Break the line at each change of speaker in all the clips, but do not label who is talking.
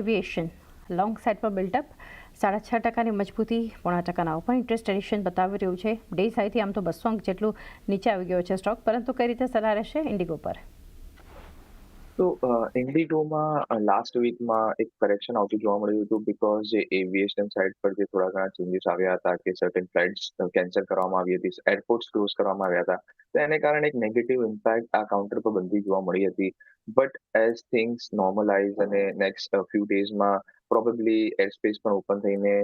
Aviation long side પર built-up 6.5% મજબૂતી, 0.5% open interest addition બતાવી રહ્યું છે. ડે સાઈથી આમ તો 200 અંક જેટલું નીચે આવી ગયો છે સ્ટોક, પરંતુ કઈ રીતે સલાહ રહેશે ઇન્ડિગો પર?
તો ઇન્ડિગોમાં લાસ્ટ વીકમાં એક કરેક્શન આવતું જોવા મળ્યું હતું બીકોઝ જે એવિએશન સાઇડ પર જે થોડા ઘણા ચેન્જીસ આવ્યા હતા કે સર્ટેન ફ્લાઇટ્સ કેન્સલ કરવામાં આવી હતી, એરપોર્ટ્સ ક્લોઝ કરવામાં આવ્યા હતા. તો એને કારણે એક નેગેટિવ ઇમ્પેક્ટ આ કાઉન્ટર પર બનતી જોવા મળી હતી. બટ એઝ થિંગ્સ નોર્મલાઇઝ અને નેક્સ્ટ ફ્યુ ડેઝમાં પ્રોબેબલી એરસ્પેસ પણ ઓપન થઈને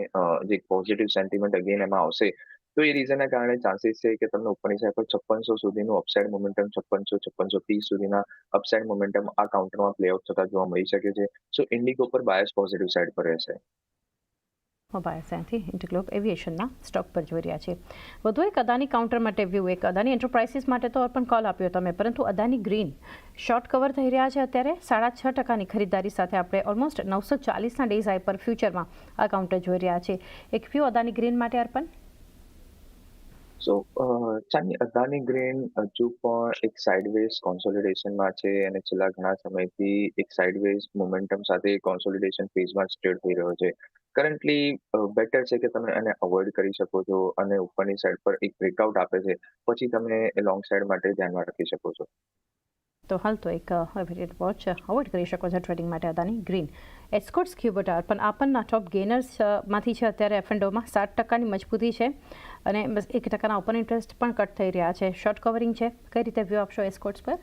જે પોઝિટિવ સેન્ટિમેન્ટ અગેન એમાં આવશે. તો એ રીઝનના કારણે ચાન્સીસ છે કે તમને ઉપરની સાઈડ પર 5600 સુધીનું અપસાઇડ મોમેન્ટમ, 5600-5630 સુધીના અપસાઇડ મોમેન્ટમ આ કાઉન્ટરમાં પ્લે આઉટ થતા જોવા મળી શકે છે. સો ઇન્ડિગો પર બાયસ પોઝિટિવ સાઈડ પર રહેશે.
બાયસ અહીંથી ઇન્ડિગો એવિએશનના સ્ટોક પર જોઈ રહ્યા છે. વધુ એક અદાની કાઉન્ટર માટે વ્યૂ, એક અદાની એન્ટરપ્રાઇઝિસ માટે તો પણ કોલ આપ્યો તમે, પરંતુ અદાની ગ્રીન શોર્ટ કવર થઈ રહ્યા છે અત્યારે 6.5%ની ખરીદારી સાથે. આપણે ઓલમોસ્ટ 940ના ડેઝ હાઈ પર ફ્યુચરમાં આ કાઉન્ટર જોઈ રહ્યા છે. એક વ્યૂ અદાની ગ્રીન માટે અર્પણ?
સો ચાની અદાની ગ્રીન હજુ પણ એક સાઇડવેઝ કોન્સોલિડેશનમાં છે અને છેલ્લા ઘણા સમયથી એક સાઇડવેઝ મોમેન્ટમ સાથે કોન્સોલિડેશન ફેઝમાં સ્ટેડ થઈ રહ્યો છે. કરન્ટલી બેટર છે કે તમે એને અવોઇડ કરી શકો છો અને ઉપરની સાઈડ પર એક બ્રેકઆઉટ આપે છે પછી તમે લોંગ સાઈડ માટે ધ્યાનમાં રાખી શકો છો.
તો હાલ તો એક વોચ અવોઇડ કરી શકો છો ટ્રેડિંગ માટે અદાની ગ્રીન. એસ્કોર્ટ્સ ક્યુબોટાર પણ આપણના ટોપ ગેનર્સમાંથી છે અત્યારે. એફએનડોમાં 7%ની મજબૂતી છે અને બસ 1%ના ઓપન ઇન્ટરેસ્ટ પણ કટ થઈ રહ્યા છે. શોર્ટ કવરિંગ છે. કઈ રીતે વ્યૂ આપશો એસ્કોર્ટ્સ પર?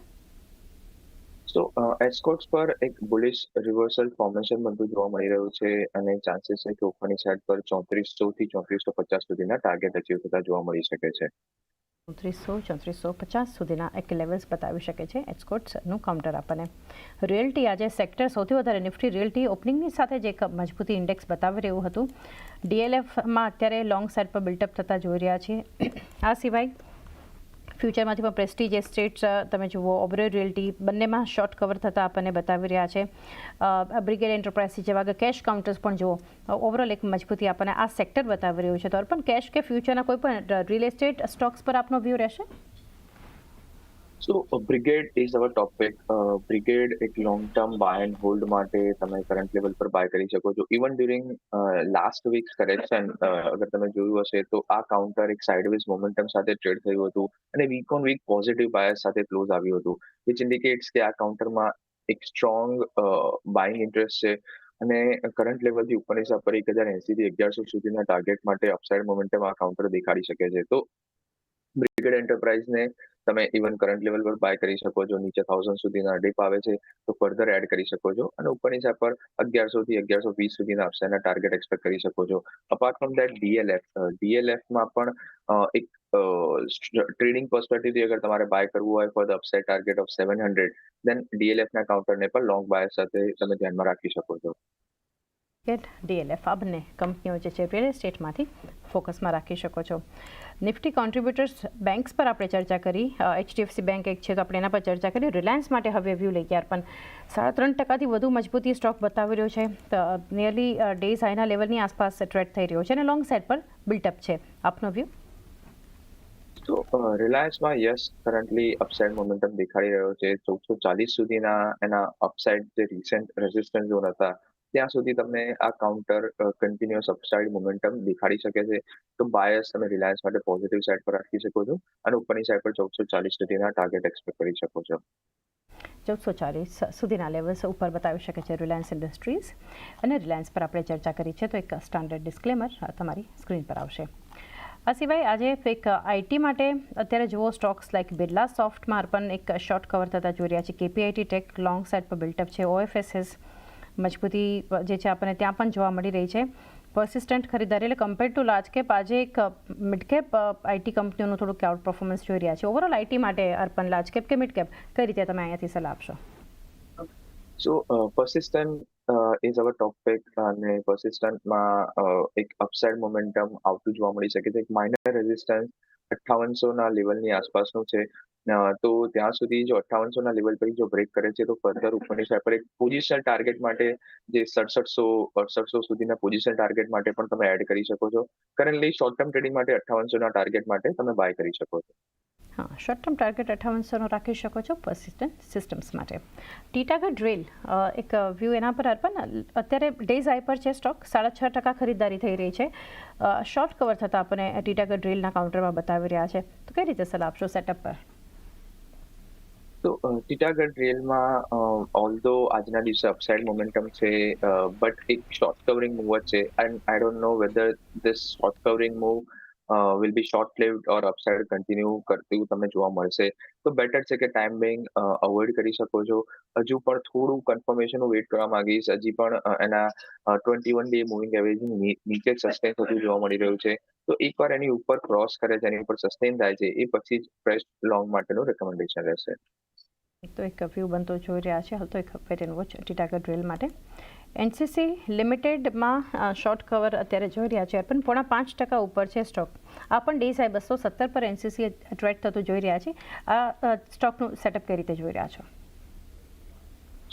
સો એસ્કોર્ટ્સ પર એક બુલિશ રિવર્સલ ફોર્મેશન બનતું જોવા મળી રહ્યું છે અને ચાન્સીસ છે કે ઉપરની સાઈડ પર 3400 થી 3450 સુધીના ટાર્ગેટ અચીવ થતા જોવા મળી શકે છે.
3400-3450 સુધીના એક લેવલ્સ બતાવી શકે છે એસ્કોર્ટ્સનું કાઉન્ટર આપણને. રિયલ્ટી આજે સેક્ટર સૌથી વધારે નિફ્ટી રિયલ્ટી ઓપનિંગની સાથે જ એક મજબૂતી ઇન્ડેક્સ બતાવી રહ્યું હતું. ડીએલએફમાં અત્યારે લોંગ સાઇડ પર બિલ્ટઅપ થતા જોઈ રહ્યા છીએ. આ સિવાય ફ્યુચરમાંથી પણ પ્રેસ્ટીજ એસ્ટેટ્સ તમે જુઓ, ઓબરોય રિયલ્ટી બંનેમાં શોર્ટ કવર થતા આપણને બતાવી રહ્યા છે. બ્રિગેડ એન્ટરપ્રાઇઝિસ જેવા કે કેશ કાઉન્ટર્સ પણ જુઓ, ઓવરઓલ એક મજબૂતી આપણને આ સેક્ટર બતાવી રહ્યું છે. તો પણ કેશ કે ફ્યુચરના કોઈ પણ રિયલ એસ્ટેટ સ્ટોક્સ પર આપનો વ્યૂ રહેશે?
So brigade is our topic. Brigade એક long term buy and hold માટે તમે કરંટ લેવલ પર બાય કરી શકો છો. Even during last weeks correction અગર તમે જોયું હશે તો આ કાઉન્ટર એક સાઇડવેઝ મોમેન્ટમ સાથે ટ્રેડ થયું હતું અને week on week positive bias સાથે ક્લોઝ આવ્યું હતું, વિચ ઇન્ડિકેટ્સ કે આ કાઉન્ટરમાં એક સ્ટ્રોંગ બાઇંગ ઇન્ટરેસ્ટ છે અને કરંટ લેવલથી ઉપરની હિસાબ પર 1080 થી 1100 સુધીના ટાર્ગેટ માટે અપસાઇડ મોમેન્ટમ આ કાઉન્ટર દેખાડી શકે છે. તો બ્રિગેડ એન્ટરપ્રાઇઝને તમે ઇવન કરંટ લેવલ પર બાય કરી શકો છો. નીચે 1000 સુધીના ડીપ આવે છે તો ફર્ધર એડ કરી શકો છો અને ઉપરની સાઈડ પર 1100 થી 1120 સુધીના અપસાઇડના ટાર્ગેટ એક્સપેક્ટ કરી શકો છો. અપાર્ટ ફ્રોમ ધેટ ડીએલએફમાં પણ એક ટ્રેડિંગ પર્સપેક્ટિવથી અગર તમારે બાય કરવું હોય for the upside target of 700, દેન ડીએલએફના કાઉન્ટરને પણ લોંગ બાય સાથે તમે ધ્યાનમાં રાખી શકો છો.
ડીએલએફ આ બંને કંપનીઓ જે છે રિયલ એસ્ટેટમાંથી ફોકસમાં રાખી શકો છો. નિફ્ટી કોન્ટ્રીબ્યુટર્સ બેંક્સ પર આપણે ચર્ચા કરી. એચડીએફસી બેંક એક છે તો આપણે એના પર ચર્ચા કરી. રિલાયન્સ માટે હવે વ્યૂ લઈ ગયા પણ 3.5%થી વધુ મજબૂતી સ્ટોક બતાવી રહ્યો છે. નિયરલી ડેઝ હાઈના લેવલની આસપાસ ટ્રેડ થઈ રહ્યો છે અને લોંગ સાઇડ પર બિલ્ટઅપ છે. આપનો વ્યૂ?
તો રિલાયન્સમાં યસ કરન્ટલી અપસાઇડ મોમેન્ટમ દેખાડી રહ્યો છે. 1440 સુધીના એના અપસાઇડ જે રિસેન્ટ રેઝિસ્ટન્સ ઝોન હતા ત્યાં સુધી તમને આ કાઉન્ટર કન્ટિન્યુઅસ અપસાઇડ મોમેન્ટમ દેખાડી શકે છે. તો બાયસ તમે રિલાયન્સ માટે પોઝિટિવ સાઇડ પર રાખી શકો છો અને ઉપરની સાઇડ પર 1440 સુધીના ટાર્ગેટ એક્સપેક્ટ કરી શકો છો.
1440 સુધીના લેવલ્સ ઉપર બતાવી શકે છે રિલાયન્સ ઇન્ડસ્ટ્રીઝ. અને રિલાયન્સ પર આપણે ચર્ચા કરી છે તો એક સ્ટાન્ડર્ડ ડિસ્ક્લેમર તમારી સ્ક્રીન પર આવશે. આ સિવાય આજે એક આઈટી માટે અત્યારે જુઓ સ્ટોક્સ લાઇક બિરલા સોફ્ટમાં પણ એક શોર્ટ કવર થતા જોઈ રહ્યા છે. કેપીઆઈટી ટેક લોંગ સાઇડ પર બિલ્ટઅપ છે. ઓએફએસએસ મજબૂતી જે છે આપણને ત્યાં પણ જોવા મળી રહી છે. પર્સિસ્ટન્ટ ખરીદારી એટલે કમ્પેર ટુ લાર્જ કેપ આજે એક મિડ કેપ આઈટી કંપનીઓનું થોડુંક આઉટ પરફોર્મન્સ જોઈ રહ્યા છે. ઓવરઓલ આઈટી માટે અર્પણ લાર્જ કેપ કે મિડ કેપ કઈ રીતે તમે અહીંયાથી સલાહ આપશો?
સો persistent ઇઝ અવર ટોપિક અને persistentમાં એક અપસાઇડ મોમેન્ટમ આવતું જોવા મળી શકે છે. એક માઇનર રેઝિસ્ટન્સ 5800ના લેવલની આસપાસનું છે. તો ત્યાં સુધી જો 5800ના લેવલ પર જો બ્રેક કરે છે તો ફર્ધર ઉપરની સાઈડ પર એક પોઝિશનલ ટાર્ગેટ માટે જે 6700-6800 સુધીના પોઝિશનલ ટાર્ગેટ માટે પણ તમે એડ કરી શકો છો. કરન્ટલી શોર્ટ ટર્મ ટ્રેડિંગ માટે 5800ના ટાર્ગેટ માટે તમે બાય કરી શકો છો.
હા, શોર્ટ ટર્મ ટાર્ગેટ 5800નો રાખી શકો છો પર્સિસ્ટન્ટ સિસ્ટમ્સ માટે. ટીટાગઢ રેલ એક વ્યૂ એના પર અર્પણ અત્યારે ડેઝ આઈ પર છે સ્ટોક 6.5% ખરીદદારી થઈ રહી છે. શોર્ટ કવર થતાં આપણને ટીટાગઢ રેલના કાઉન્ટરમાં બતાવી રહ્યા છે, તો કઈ રીતે સલાહ આપશો સેટઅપ પર?
તો ટીટાગઢ રેલમાં ઓલ્ધો આજના દિવસે અપસાઇડ મોમેન્ટમ છે, બટ એક શોર્ટ કવરિંગ મૂવ જ છે and I don't know whether this short covering move will be short lived or upside continue કરતું તમને જોવા મળશે. તો બેટર છે કે ટાઈમ બિંગ અવોઇડ કરી શકો છો. હજુ પણ થોડું કન્ફર્મેશનનું વેઇટ કરવા માંગીશ. હજી પણ એના 21 ડે મૂવિંગ એવરેજ નીચે સસ્ટેન થતું જોવા મળી રહ્યું છે. તો એકવાર એની ઉપર ક્રોસ કરે છે, એની ઉપર સસ્ટેન થાય છે, એ પછી જ ફ્રેશ લોંગ માટેનું રેકમેન્ડેશન રહેશે.
તો એક વ્યૂ બનતો જોઈ રહ્યા છે હાલ તો એક વેટ એન્ડ વોચ ટીટાગઢ રેલ માટે. એનસીસી લિમિટેડમાં શોર્ટ કવર અત્યારે જોઈ રહ્યા છે પણ 5.5% ઉપર છે સ્ટોક. આ પણ ડે સાઈ 217 પર એનસીસી ટ્રેડ થતું જોઈ રહ્યા છે. આ સ્ટોકનું સેટઅપ કઈ રીતે જોઈ રહ્યા છો?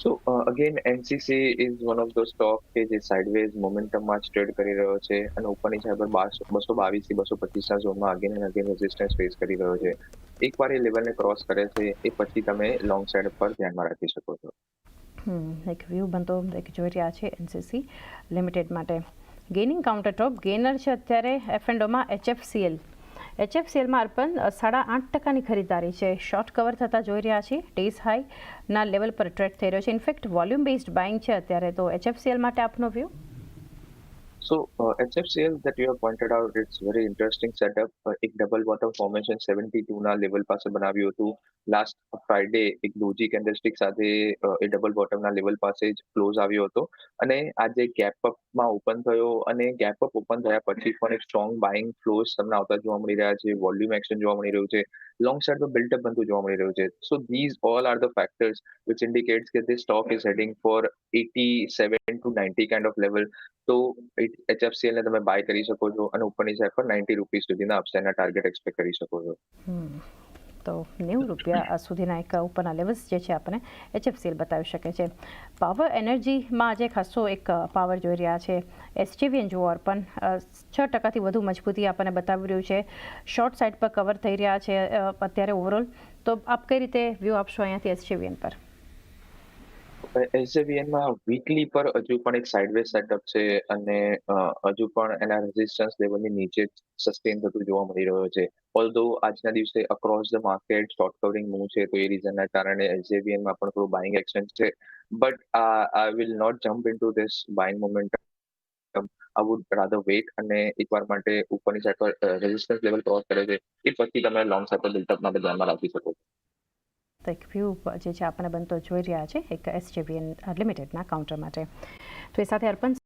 સો again NCC is one of the stock કે જે સાઇડવેઝ મોમેન્ટમમાં જ ટ્રેડ કરી રહ્યો છે અને ઉપરની સાઈડ પર 222 થી 225 ઝોનમાં again and again resistance face કરી રહ્યો છે. એકવાર એ લેવલને ક્રોસ કરે છે એ પછી તમે લોંગ સાઈડ પર ધ્યાનમાં રાખી શકો છો.
એક વ્યૂ બનતો એક જોઈ રહ્યા છે એનસીસી લિમિટેડ માટે. ગેઇનિંગ કાઉન્ટર ટોપ ગેનર છે અત્યારે એફ&ઓમાં એચએફસીએલ. એચએફસીએલમાં અર્પણ 8.5%ની ખરીદારી છે. શોર્ટ કવર થતાં જોઈ રહ્યા છીએ. ડેઝ હાઈના લેવલ પર ટ્રેડ થઈ રહ્યો છે. ઇનફેક્ટ વોલ્યુમ બેઝડ બાઇંગ છે અત્યારે. તો એચએફસીએલ માટે આપનો view?
So HFCL that you have pointed out, it's very interesting setup. એક ડબલ બોટમ ફોર્મેશન 72 ના લેવલ પાસે બનાવ્યું હતું. લાસ્ટ ફ્રાઈડે એક ડોજી કેન્ડલસ્ટિક સાથે એ ડબલ બોટમના લેવલ પાસે જ ક્લોઝ આવ્યો હતો અને આજે ગેપ અપમાં ઓપન થયો અને ગેપ અપ ઓપન થયા પછી પણ એક સ્ટ્રોંગ બાઇંગ ફ્લોઝ તમને આવતા જોવા મળી રહ્યા છે. વોલ્યુમ એક્શન જોવા મળી રહ્યું છે. લોંગ સાઇડ પર બિલ્ટઅપ બનતું જોવા મળી રહ્યું છે. સો this all are the factors which indicates કે this stock is heading for 87 to 90 kind of level. તો એચએફસીએલ ને તમે બાય કરી શકો છો અને ઉપરની સાઈડ પર 90 રૂપીસ સુધીના અપસાઇડના ટાર્ગેટ એક્સપેક્ટ કરી શકો છો.
તો 90 રૂપિયા સુધીના એક ઉપરના લેવલ્સ જે છે આપણને એચએફસીએલ બતાવી શકે છે. પાવર એનર્જીમાં આજે ખાસો એક પાવર જોઈ રહ્યા છે. એસજીવીએન જુઓ પણ 6%થી વધુ મજબૂતી આપણને બતાવી રહ્યું છે. શોર્ટ સાઇડ પર કવર થઈ રહ્યા છે અત્યારે ઓવરઓલ. તો આપ કઈ રીતે વ્યૂ આપશો અહીંયાથી એસજીવીએન પર?
એસજેવીએનમાં વીકલી પર હજુ પણ એક સાઇડવેઝ સેટઅપ છે અને હજુ પણ એના રેઝિસ્ટન્સ લેવલની નીચે સસ્ટેન થતું જોવા મળી રહ્યો છે. ઓલ્ધો આજના દિવસે across the market short covering move છે તો એ રીઝનના કારણે એસજેવીએનમાં પણ થોડું બાઇંગ એક્શન છે. But I will not jump into this buying momentum. I would rather wait અને એકવાર માટે ઉપરની સાઈડ પર રેઝિસ્ટન્સ લેવલ ક્રોસ કરે છે એ પછી તમે લોંગ સાઈડ પર બિલ્ટઅપ માટે ધ્યાનમાં રાખી શકો છો.
તો એક વ્યૂ જે છે આપણને બનતો જોઈ રહ્યા છે એક એસજીવીએન લિમિટેડના કાઉન્ટર માટે. તો એ સાથે અર્પણ